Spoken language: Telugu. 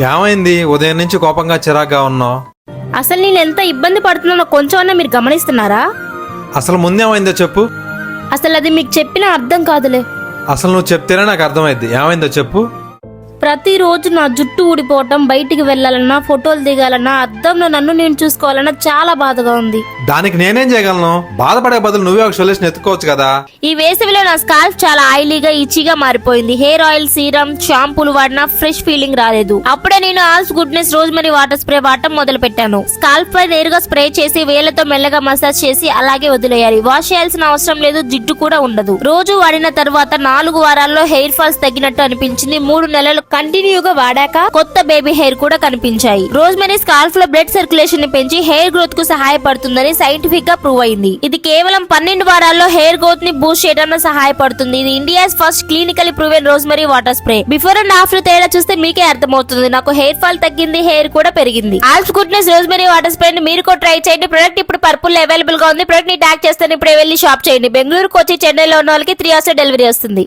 ఏమైంది? ఉదయం నుంచి కోపంగా చిరాగ్గా ఉన్నావు. అసలు నేను ఎంత ఇబ్బంది పడుతున్నానో కొంచెం అన్నా మీరు గమనిస్తున్నారా? అసలు ముందేమైందో చెప్పు. అసలు అది మీకు చెప్పినా అర్థం కాదులే. అసలు నువ్వు చెప్తేనే నాకు అర్థమైద్ది. ఏమైందో చెప్పు. ప్రతిరోజు నా జుట్టు ఊడిపోవటం, బయటికి వెళ్ళాలన్నా, ఫోటోలు దిగాలన్నా, అద్దంలో నన్ను నేను చూసుకోవాలన్నా చాలా బాధగా ఉంది. దానికి నేనేం చేయగలను? బాధపడే బదులు నువ్వే ఒక సొల్యూషన్ ఎత్తుకోవచ్చు కదా. ఈ వేసవిలో నా స్కాల్ప్ చాలా ఆయిలీగా, ఇచ్చిగా మారిపోయింది. హెయిర్ ఆయిల్, సీరం, షాంపూలు వాడినా ఫ్రెష్ ఫీలింగ్ రాలేదు. అప్పుడే నేను ఆల్స్ గుడ్నెస్ రోజ్మెరీ వాటర్ స్ప్రే వాడటం మొదలు పెట్టాను. స్కాల్ప్ పై నేరుగా స్ప్రే చేసి వేళ్లతో మెల్లగా మసాజ్ చేసి అలాగే వదిలేయాలి. వాష్ చేయాల్సిన అవసరం లేదు, జిడ్డు కూడా ఉండదు. రోజు వాడిన తర్వాత 4 వారాల్లో హెయిర్ ఫాల్స్ తగ్గినట్టు అనిపించింది. 3 నెలలు కంటిన్యూగా వాడాక కొత్త బేబీ హెయిర్ కూడా కనిపించాయి. రోజ్మెరీ స్కాల్ప్ లో బ్లడ్ సర్క్యులేషన్ ని పెంచి హెయిర్ గ్రోత్ కు సహాయపడుతుందని సైంటిఫిక్ గా ప్రూవ్ అయింది. ఇది కేవలం 12 వారాల్లో హెయిర్ గ్రోత్ ని బూస్ట్ చేయడంలో సహాయపడుతుంది. ఇది India's first clinically proven rosemary water spray. Before and after తేడా చూస్తే మీకే అర్థమవుతుంది. నాకు హెయిర్ ఫాల్ తగ్గింది, హెయిర్ కూడా పెరిగింది. ఆల్స్ గుడ్నెస్ రోజ్మెరీ వాటర్ స్ప్రే ని మీరు కూడా ట్రై చేయండి. ప్రొడక్ట్ ఇప్పుడు పర్పుల్ అవైలబుల్ గా ఉంది. ప్రొడక్ట్ ని ట్యాగ్ చేస్తాను. ఇప్పుడు వెళ్ళి షాప్ చేయండి. బెంగళూరు, కొచ్చి, చెన్నైలో ఉన్న వాళ్ళకి 3 hours డెలివరీ వస్తుంది.